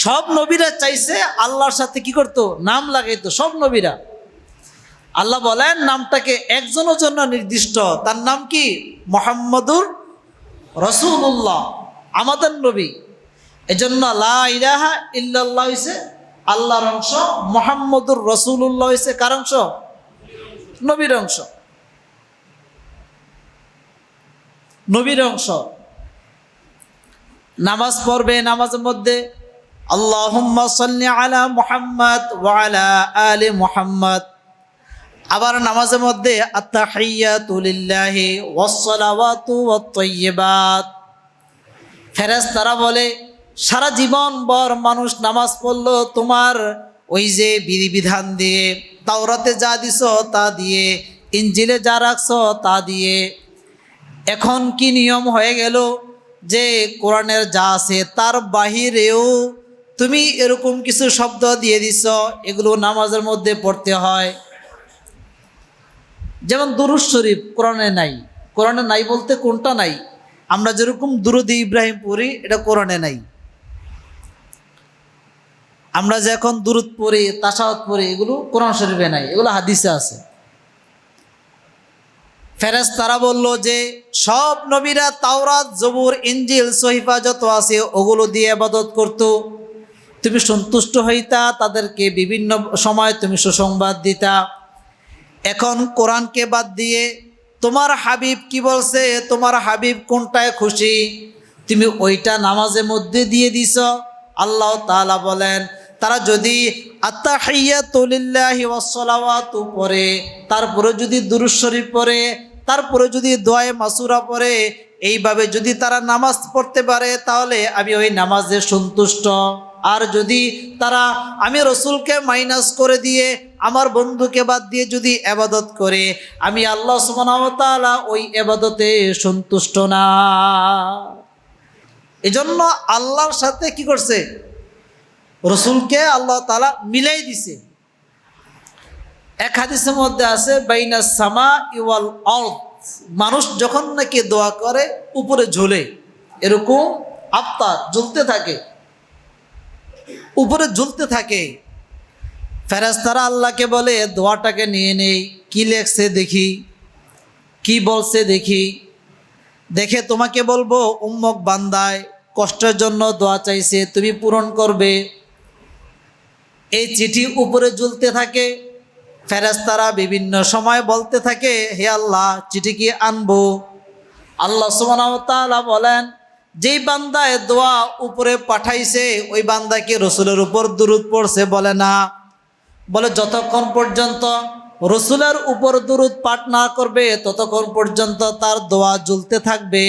সব নবীরা চাইছে আল্লাহর সাথে কি করতো? নাম লাগাইতো। সব নবীরা। আল্লাহ বলেন নামটাকে একজনের জন্য নির্দিষ্ট, তার নাম কি? মুহাম্মাদুর রাসূলুল্লাহ, আমাদের নবী। এজন্য লা ইলাহা ইল্লাল্লাহ হইছে আল্লাহর অংশ, মুহাম্মাদুর রাসূলুল্লাহ হইছে কার অংশ? নবীর অংশ, নবীর অংশ। নামাজ পড়বে, নামাজের মধ্যে আল্লাহুম্মা সাল্লি আলা মুহাম্মাদ ওয়া আলা আলি মুহাম্মাদ। আবার নামাজের মধ্যে আত্তাহিয়াতু লিল্লাহি ওয়াস সালাওয়াতু ওয়াত তাইয়্যিবাত। ফেরেশতারা বলে সারা জীবন ভর মানুষ নামাজ পড়লো তোমার ওই যে বিধিবিধান দিয়ে, তাওরাতে যা দিছো তা দিয়ে, ইনজিলে যা রাখছো তা দিয়ে। এখন কি নিয়ম হয়ে গেল যে কোরআনের যা আছে তার বাহিরেও তুমি এরকম কিছু শব্দ দিয়ে দিছ, এগুলো নামাজের মধ্যে পড়তে হয়। যেমন দুরূদ শরীফ কোরআনে নাই। কোরআনে নাই বলতে কোনটা নাই? আমরা যেরকম দুরূদ ইব্রাহিম পড়ি এটা কোরআনে নাই। আমরা যে এখন দুরূদ পড়ি, তাশাহুদ পড়ি, এগুলো কোরআন শরীফে নাই, এগুলো হাদিসে আছে। ফেরেশতারা বলল যে সব নবীরা তাওরাত, জবুর, ইনজিল, সহিফা যত আছে ওগুলো দিয়ে ইবাদত করত। তুমি সন্তুষ্ট হইতা, তাদেরকে বিভিন্ন সময় তুমি সুসংবাদ দিতা। এখন কোরআনকে বাদ দিয়ে তোমার হাবিব কি বলছে, তোমার হাবিব কোনটায় খুশি, তুমি ওইটা নামাজের মধ্যে দিয়ে দিছ। আল্লাহ তাআলা বলেন তারা যদি আত্তাহিয়াতু লিল্লাহি ওয়াস সালাওয়াতু পড়ে, তারপরে যদি দুরূদ শরীফ পড়ে, তারপরে যদি দোয়ায়ে মাসুরা পড়ে, এইভাবে যদি তারা নামাজ পড়তে পারে তাহলে আমি ওই নামাজে সন্তুষ্ট। আর যদি তারা আমি রসুলকে মাইনাস করে দিয়ে আমার বন্ধুকে বাদ দিয়ে যদি ইবাদত করে, আমি আল্লাহ সুবহানাহু ওয়া তাআলা ওই ইবাদতে সন্তুষ্ট না। এজন্য আল্লাহর সাথে কি করছে? রসুলকে আল্লাহ তাআলা মিলাই দিছে। এক হাদিসের মধ্যে আছে বাইনাস সামা ওয়াল আরদ, মানুষ যখন নাকি দোয়া করে উপরে ঝুলে, এরকম আফতার ঝুলতে থাকে, উপরে ঝুলতে থাকে। ফেরেশতারা আল্লাহকে বলে দোয়াটাকে নিয়ে নেই, কি লেখছে দেখি, কি বলছে দেখি, দেখে তোমাকে বলবো উম্মক বান্দায় কষ্টের জন্য দোয়া চাইছে, তুমি পূরণ করবে। এই চিঠি উপরে ঝুলতে থাকে। ফেরেশতারা বিভিন্ন সময় বলতে থাকে হে আল্লাহ চিঠি কি আনবো? আল্লাহ সুবহানাহু ওয়া তাআলা বলেন যেই বান্দায় দোয়া উপরে পাঠাইছে ওই বান্দাকে রসুলের উপর দুরূদ পড়ছে? বলে না, বলে যতক্ষণ পর্যন্ত রসুলের উপর দুরূদ পাঠ না করবে ততক্ষণ পর্যন্ত তার দোয়া ঝুলতে থাকবে।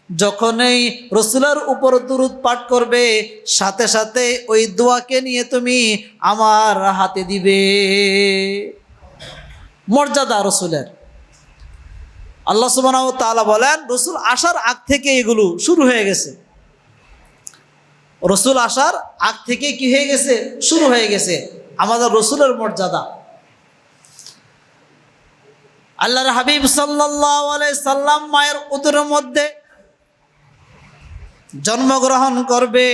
যখনই রসুলের উপর দুরূদ পাঠ করবে সাথে সাথে ওই দোয়াকে নিয়ে তুমি আমার হাতে দিবে। মর্যাদা রসুলের। আল্লাহ সুবহানাহু ওয়া তাআলা বলেন রসুল আসার আগ থেকে এগুলো শুরু হয়ে গেছে। রসুল আসার আগ থেকে কি হয়ে গেছে? শুরু হয়ে গেছে আমাদের রসুলের মর্যাদা। আল্লাহর হাবিব সাল্লাল্লাহু আলাইহি সাল্লাম মায়ের উদরের মধ্যে জন্মগ্রহণ করবে।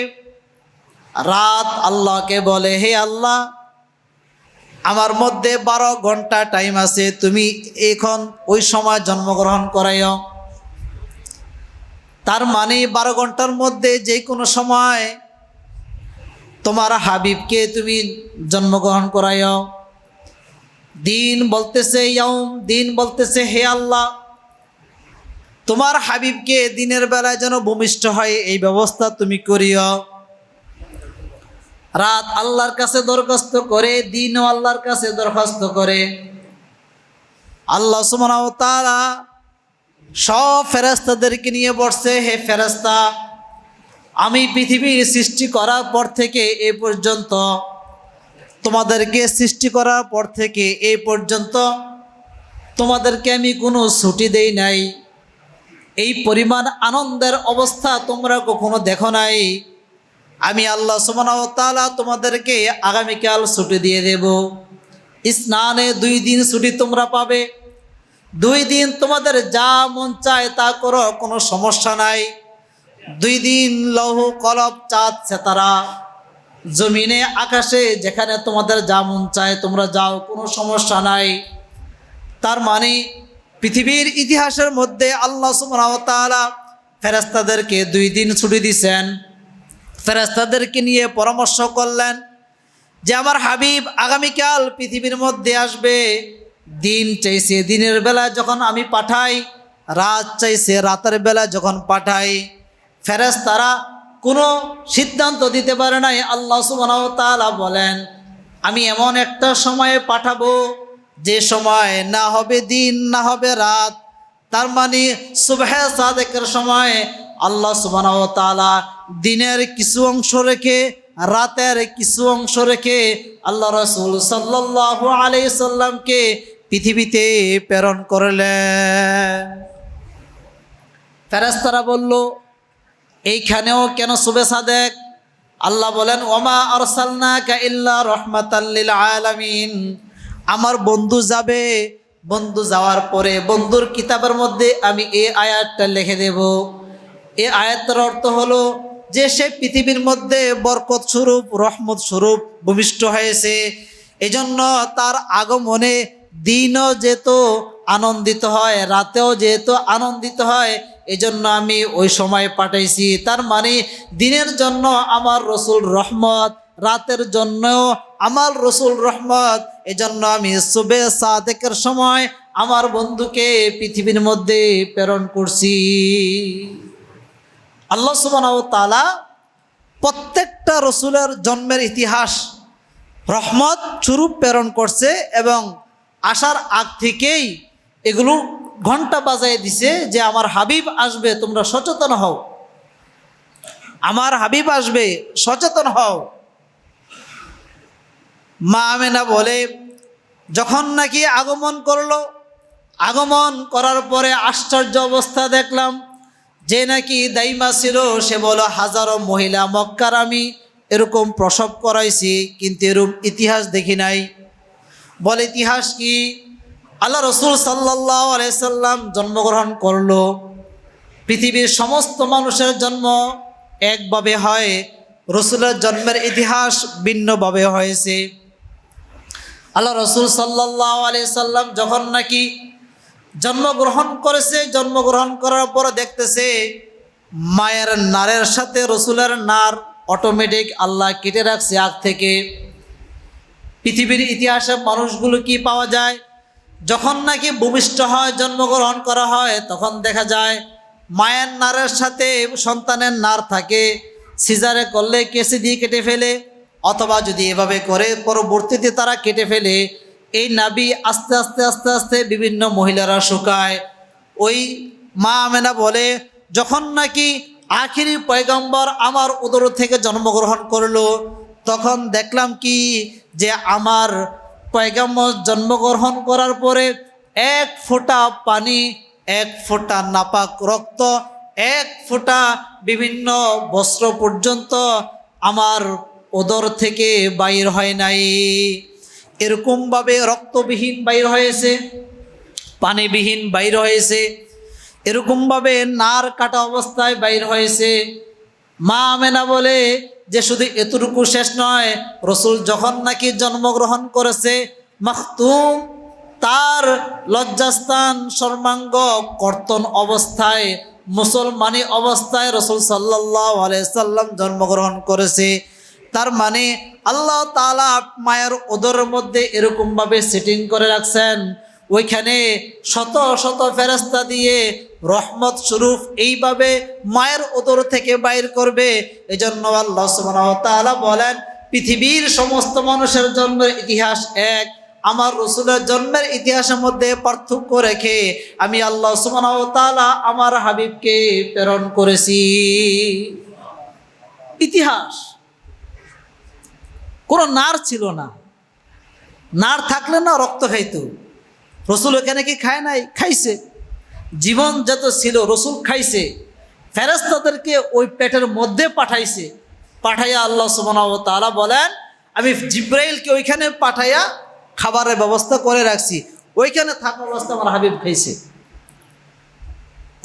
রাত আল্লাহকে বলে হে আল্লাহ আমার মধ্যে 12 ঘন্টা টাইম আছে, তুমি এখন ওই সময় জন্মগ্রহণ করাইও। তার মানে 12 ঘন্টার মধ্যে যে কোনো সময় তোমার হাবিবকে তুমি জন্মগ্রহণ করাইও। দিন বলতেছে ইয়াউম, দিন বলতেছে হে আল্লাহ তোমার হাবিবকে দিনের বেলায় যেন ভূমিষ্ঠ হয় এই ব্যবস্থা তুমি করিও। রাত আল্লাহর কাছে দরখাস্ত করে, দিনও আল্লাহর কাছে দরখাস্ত করে। আল্লাহ সুবহানাহু ওয়া তাআলা সব ফেরেশতাদেরকে নিয়ে বসছে, হে ফেরেশতা আমি পৃথিবীর সৃষ্টি করার পর থেকে এই পর্যন্ত, তোমাদেরকে সৃষ্টি করার পর থেকে এই পর্যন্ত তোমাদেরকে আমি কোনো ছুটি দেই নাই। এই পরিমাণ আনন্দের অবস্থা তোমরা কখনো দেখো নাই। আমি আল্লাহ সুবহানাহু ওয়া তাআলা তোমাদেরকে আগামীকাল ছুটি দিয়ে দেব। স্নানে 2 দিন ছুটি তোমরা পাবে। 2 দিন তোমাদের যা মন চায় তা করো, কোনো সমস্যা নাই। 2 দিন লৌহ কলব চাঁদ সিতারা জমিনে আকাশে যেখানে তোমাদের যা মন চায় তোমরা যাও, কোনো সমস্যা নাই। তার মানে পৃথিবীর ইতিহাসের মধ্যে আল্লাহ সুবহানাহু ওয়া তাআলা ফেরেশতাদেরকে 2 দিন ছুটি দিয়েছেন। ফেরেশতাদেরকে নিয়ে পরামর্শ করলেন যে আমার হাবিব আগামীকাল পৃথিবীর মধ্যে আসবে। দিন চাইছে দিনের বেলা যখন আমি পাঠাই, রাত চাইছে রাতের বেলা যখন পাঠাই। ফেরেশতারা কোনো সিদ্ধান্ত দিতে পারে নাই। আল্লাহ সুবহানাহু ওয়া তাআলা বলেন, আমি এমন একটা সময়ে পাঠাবো যে সময় না হবে দিন না হবে রাত। তার মানে সুবহে সাদেকের সময় আল্লাহ সুবহানাহু ওয়া তাআলা দিনের কিছু অংশ রেখে রাতের কিছু অংশ রেখে আল্লাহ রাসূল সাল্লাল্লাহু আলাইহি সাল্লামকে পৃথিবীতে প্রেরণ করলেন। ফেরেশতারা বলল, এইখানেও কেন সুবহে সাদেক? আল্লাহ বলেন, ওমা আরসালনাকা ইল্লা রাহমাতাল লিল আলামিন। আমার বন্ধু যাবে, বন্ধু যাওয়ার পরে বন্ধুর কিতাবের মধ্যে আমি এই আয়াতটা লিখে দেব। এই আয়াতের অর্থ হলো যে সে পৃথিবীর মধ্যে বরকত স্বরূপ রহমত স্বরূপ ভূমিষ্ঠ হয়েছে, এজন্য তার আগমনে দিনও যেহেতু আনন্দিত হয়, রাতেও যেহেতু আনন্দিত হয়, এজন্য আমি ওই সময় পাঠাইছি। তার মানে দিনের জন্য আমার রসুল রহমত, রাতের জন্য আমার রসুল রহমত, এজন্য আমি সুবহে সাদেকের সময় আমার বন্ধুকে পৃথিবীর মধ্যে প্রেরণ করছি। আল্লাহ সুবহানাহু ওয়া তাআলা প্রত্যেকটা রসুলের জন্মের ইতিহাস রহমত স্বরূপ প্রেরণ করছে এবং আসার আগ থেকেই এগুলো ঘন্টা বাজায় দিছে যে আমার হাবিব আসবে, তোমরা সচেতন হও, আমার হাবিব আসবে, সচেতন হও। মা আমেনা বলে, যখন নাকি আগমন করলো, আগমন করার পরে আশ্চর্য অবস্থা দেখলাম যে নাকি দাইমা ছিল, সে বলো হাজারো মহিলা মক্কার আমি এরকম প্রসব করাইছি, কিন্তু এরকম ইতিহাস দেখি নাই। বলে ইতিহাস কি? আল্লাহ রসুল সাল্লাল্লাহু আলাইহি সাল্লাম জন্মগ্রহণ করলো, পৃথিবীর সমস্ত মানুষের জন্ম একভাবে হয়, রসুলের জন্মের ইতিহাস ভিন্নভাবে হয়েছে। আল্লাহ রসুল সাল্লাল্লাহু আলাইহি সাল্লাম যখন নাকি জন্মগ্রহণ করেছে, জন্মগ্রহণ করার পর দেখতেছে মায়ের নারের সাথে রসুলের নার অটোমেটিক আল্লাহ কেটে রাখছে আগ থেকে। পৃথিবীর ইতিহাসে মানুষগুলো কি পাওয়া যায়, যখন নাকি ভূমিষ্ঠ হয়, জন্মগ্রহণ করা হয়, তখন দেখা যায় মায়ের নারের সাথে সন্তানের নার থাকে, সিজারে করলে কেসি দিয়ে কেটে ফেলে, অথবা যদি এভাবে করে পরবর্তীতে তারা কেটে ফেলে, এই নাভি আস্তে আস্তে আস্তে আস্তে বিভিন্ন মহিলারা শুকায়। ওই মা আমেনা বলে, যখন নাকি আখিরি পয়গম্বর আমার উদর থেকে জন্মগ্রহণ করলো, তখন দেখলাম কি যে আমার পয়গম্বর জন্মগ্রহণ করার পরে এক ফোঁটা পানি, এক ফোঁটা নাপাক রক্ত, এক ফোঁটা বিভিন্ন বস্ত্র পর্যন্ত আমার উদর থেকে বাইর হয় নাই। এরকমভাবে রক্তবিহীন বাইর হয়েছে, পানিবিহীন বাইর হয়েছে, এরকমভাবে নার কাটা অবস্থায় বাইর হয়েছে। মা আমেনা বলে যে শুধু এতটুকু শেষ নয়, রসুল যখন নাকি জন্মগ্রহণ করেছে, মাখতুম তার লজ্জাস্থান সর্বাঙ্গ কর্তন অবস্থায়, মুসলমানি অবস্থায় রসুল সাল্লাল্লাহু আলাইহি সাল্লাম জন্মগ্রহণ করেছে। তার মানে আল্লাহ তাআলা মায়ের উদরের মধ্যে এরকমভাবে সেটিং করে রাখছেন, ওইখানে শত শত ফেরেশতা দিয়ে রহমত স্বরূপ এইভাবে মায়ের উদর থেকে বাইর করবে। এজন্য আল্লাহ সুবহানাহু ওয়া তাআলা বলেন, পৃথিবীর সমস্ত মানুষের জন্মের ইতিহাস এক, আমার রসুলের জন্মের ইতিহাসের মধ্যে পার্থক্য রেখে আমি আল্লাহ সুবহানাহু ওয়া তাআলা আমার হাবিবকে প্রেরণ করেছি। ইতিহাস কোনো নার ছিল না, নার থাকলে না রক্ত খাইতো। রসুল এখানে কি খায় নাই? খাইছে। জীবন যত ছিল রসুল খাইছে। ফেরেশতাদেরকে ওই পেটের মধ্যে পাঠাইছে, পাঠাইয়া আল্লাহ সুবহানাহু ওয়া তাআলা বলেন, আমি জিব্রাইলকে ওইখানে পাঠাইয়া খাবারের ব্যবস্থা করে রাখছি, ওইখানে থাকা অবস্থা আমার হাবিব খাইছে।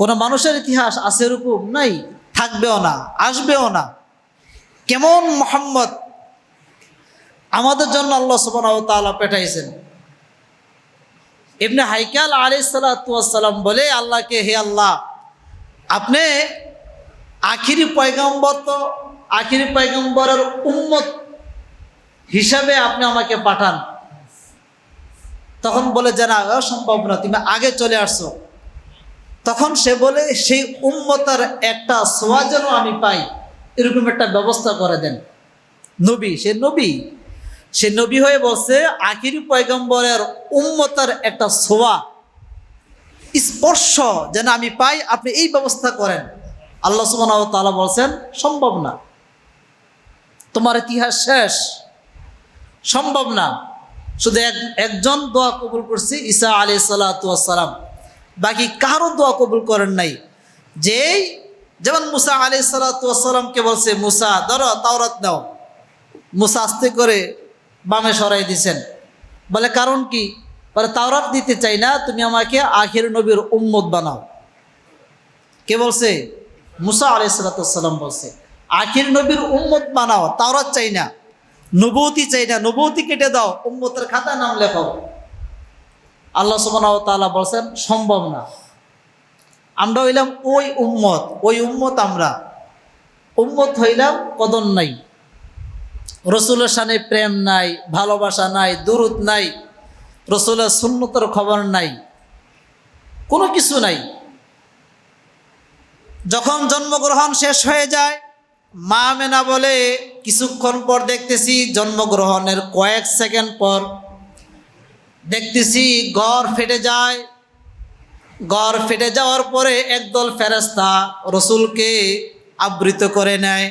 কোনো মানুষের ইতিহাস আছে এরকম? নাই, থাকবেও না, আসবেও না। কেমন মুহাম্মদ আমাদের জন্য আল্লাহ সুবহানাহু ওয়া তাআলা পাঠাইছেন। ইবনে হাইকাল আলাইহিস সালাতু ওয়াস সালাম বলে আল্লাহকে, হে আল্লাহ, আপনি আখিরি পয়গম্বর, তো আখিরি পয়গম্বরের উম্মত হিসাবে আপনি আমাকে পাঠান। তখন বলে যে না, সম্ভব না, তুমি আগে চলে আসছো। তখন সে বলে, সেই উম্মতের একটা ছোঁয়া যেন আমি পাই, এরকম একটা ব্যবস্থা করে দেন। নবী, সে নবী হয়ে বলছে আখিরি পয়গম্বরের উম্মতের একটা ছোঁয়া স্পর্শ যেন আমি পাই, আপনি এই ব্যবস্থা করেন। আল্লাহ সুবহানাহু ওয়া তাআলা বলছেন সম্ভব না, তোমার ইতিহাস শেষ, সম্ভব না। শুধু একজন দোয়া কবুল করছে, ঈসা আলাইহিস সালাতু ওয়াস সালাম, বাকি কারো দোয়া কবুল করেন নাই। যেমন মুসা আলাইহিস সালাতু ওয়াস সালামকে বলছে, মুসা ধরো তাওরাত নাও, মুসা আস্তে করে বামে সরাই দিছেন। বলে কারণ কি? বলে তাওরাত দিতে চাই না, তুমি আমাকে আখির নবীর উম্মত বানাও। কে বলছে? মুসা আলাইহিস সালাতু ওয়াস সালাম বলছে আখির নবীর উম্মত বানাও, তাওরাত চাই না, নবুয়তি চাই না, নবুয়তি কেটে দাও, উম্মতের খাতায় নাম লেখাও। আল্লাহ সুবহানাহু ওয়া তাআলা বলছেন সম্ভব না। আমরা হইলাম ওই উম্মত, আমরা উম্মত হইলাম কদর নাই, রসুলের সামনে প্রেম নাই, ভালোবাসা নাই, দুরুদ নাই, রসুলের সুন্নতের খবর নাই, কোনো কিছু নাই। যখন জন্মগ্রহণ শেষ হয়ে যায়, মা আমেনা বলে কিছুক্ষণ পর দেখতেছি জন্মগ্রহণের কয়েক সেকেন্ড পর দেখতেছি ঘর ফেটে যায়। ঘর ফেটে যাওয়ার পরে একদল ফেরেশতা রসুলকে আবৃত করে নেয়,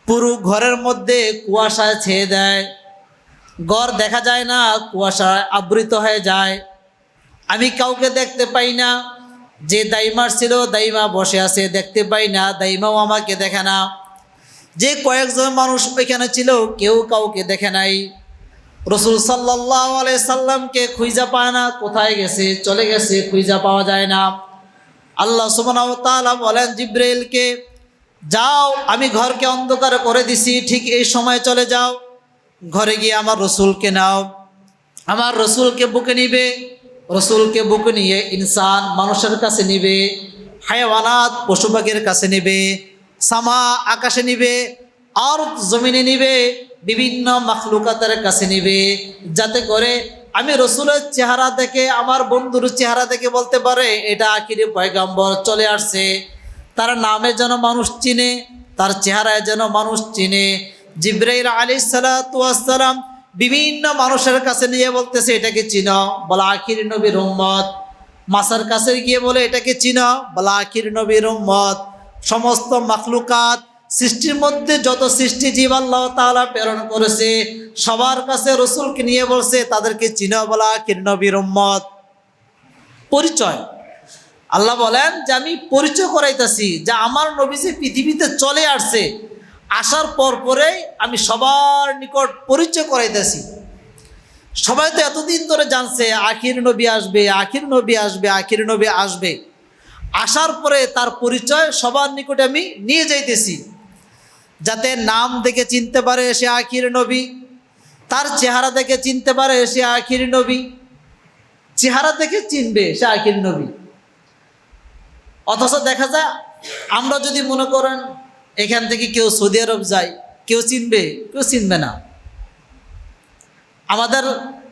পুরো ঘরের মধ্যে কুয়াশায় ছেয়ে দেয়, ঘর দেখা যায় না, কুয়াশায় আবৃত হয়ে যায়। আমি কাউকে দেখতে পাই না, যে দাইমার ছিল দাইমা বসে আছে দেখতে পাই না, দাইমাও আমাকে দেখে না। যে কয়েকজন মানুষ ওইখানে ছিল কেউ কাউকে দেখে নাই। রসুল সাল্লাল্লাহু আলাইহি সাল্লামকে খুঁজে পায় না, কোথায় গেছে, চলে গেছে, খুঁজে পাওয়া যায় না। আল্লাহ সুবহানাহু ওয়া তাআলা বলেন জিবরাইলকে, যাও আমি ঘরকে অন্ধকার করে দিছি, ঠিক এই সময় চলে যাও, ঘরে গিয়ে আমার রসুলকে নাও। আমার রসুলকে বুকে নিবে, রসুলকে বুকে নিয়ে ইনসান মানুষের কাছে নিবে, হায়াওয়ানাত পশু পাখির কাছে নিবে, সামা আকাশে নিবে, আর জমিনে নিবে, বিভিন্ন মাখলুকাতের কাছে নিবে, যাতে করে আমি রসুলের চেহারা দেখে, আমার বন্ধুর চেহারা দেখে বলতে পারে এটা আখিরি পয়গম্বর চলে আসছে। তার নামে যেন মানুষ চিনে, তার চেহারায় যেন মানুষ চিনে। জিবরাইল আলাইহিস সালাতু ওয়াস সালাম বিভিন্ন মানুষের কাছে নিয়ে বলতেছে এটাকে চিনো, বলা আখির নবীর উম্মত। মাসার কাছে গিয়ে বলে এটাকে চিনো, বলা আখির নবীর উম্মত। সমস্ত মাখলুকাত সৃষ্টির মধ্যে যত সৃষ্টি জীব আল্লাহ তাআলা প্রেরণ করেছে সবার কাছে রসুলকে নিয়ে বলছে তাদেরকে চিনো, বলা আখির নবীর উম্মত। পরিচয় আল্লাহ বলেন যে আমি পরিচয় করাইতেছি যে আমার নবী যে পৃথিবীতে চলে আসছে, আসার পরেই আমি সবার নিকট পরিচয় করাইতেছি। সবাই তো এতদিন ধরে জানছে আখির নবী আসবে, আখির নবী আসবে, আখির নবী আসবে। আসার পরে তার পরিচয় সবার নিকটে আমি নিয়ে যাইতেছি, যাতে নাম দেখে চিনতে পারে সে আখির নবী, তার চেহারা দেখে চিনতে পারে সে আখির নবী, চেহারা দেখে চিনবে সে আখির নবী। অথচ দেখা যায় আমরা যদি মনে করেন এখান থেকে কেউ সৌদি আরব যায়, কেউ চিনবে? কেউ চিনবে না। আমাদের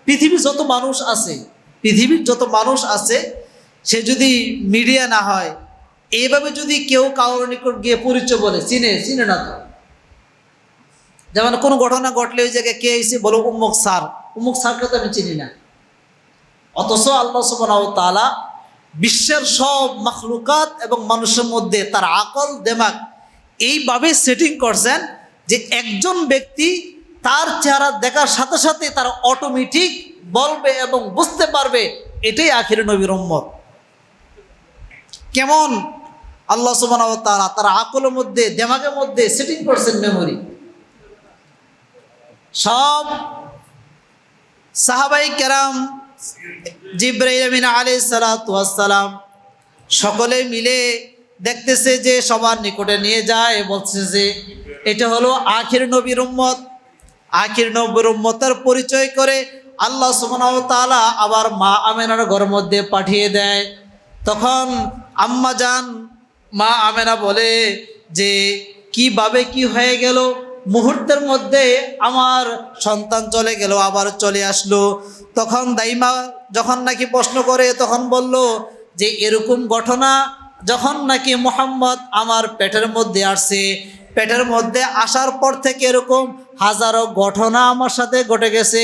পৃথিবীর যত মানুষ আছে সে যদি মিডিয়া না হয়, এইভাবে যদি কেউ কারোর নিকট গিয়ে পরিচয় বলে, চিনে না তো। যেমন কোনো ঘটনা ঘটলে ওই জায়গায় কে এসে বলো উম্মুক স্যারকে তো আমি চিনি না। অথচ আল্লাহ সুবহানাহু ওয়া তাআলা বিশ্বের সব মাখলুকাত এবং মানুষের মধ্যে তার আকল দেমাগ এইভাবে সেটিং করছেন যে একজন ব্যক্তি তার চেহারা দেখার সাথে সাথে তার অটোমেটিক বলবে এবং বুঝতে পারবে এটাই আখির নবীর উম্মত। কেমন আল্লাহ সুবহানাহু ওয়া তাআলা তার আকলের মধ্যে দেমাগের মধ্যে সেটিং করছেন মেমোরি। সব সাহাবাই কেরাম, জিবরাইল আমিন আলাইহিস সালাতু ওয়াস সালাম সকলে মিলে দেখতেছে যে সবার নিকটে নিয়ে যায়, বলছে যে এটা হলো আখির নবীর উম্মত। আখির নবীর উম্মতের পরিচয় করে আল্লাহ সুবহানাহু ওয়া তাআলা আবার মা আমেনার ঘরের মধ্যে পাঠিয়ে দেয়। তখন আম্মা জান মা আমেনা বলে যে কিভাবে কি হয়ে গেল, মুহূর্তের মধ্যে আমার সন্তান চলে গেল, আবার চলে আসলো। তখন দাইমা যখন নাকি প্রশ্ন করে তখন বলল যে এরকম ঘটনা যখন নাকি মুহাম্মদ আমার পেটের মধ্যে আসছে, পেটের মধ্যে আসার পর থেকে এরকম হাজারো ঘটনা আমার সাথে ঘটে গেছে,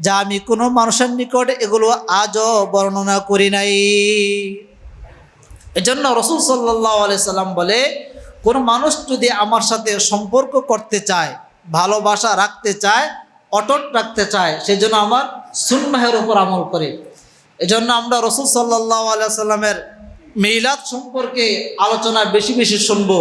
যা আমি কোনো মানুষের নিকট এগুলো আজও বর্ণনা করি নাই। এজন্য রাসূল সাল্লাল্লাহু আলাইহি সাল্লাম বলে, কোনো মানুষ যদি আমার সাথে সম্পর্ক করতে চায়, ভালোবাসা রাখতে চায়, অটুট রাখতে চায়, সেজন্য আমার সুন্নাহের উপর আমল করে। এজন্য আমরা রাসূল সাল্লাল্লাহু আলাইহি সাল্লামের মিলাদ সম্পর্কে আলোচনা বেশি বেশি শুনবো।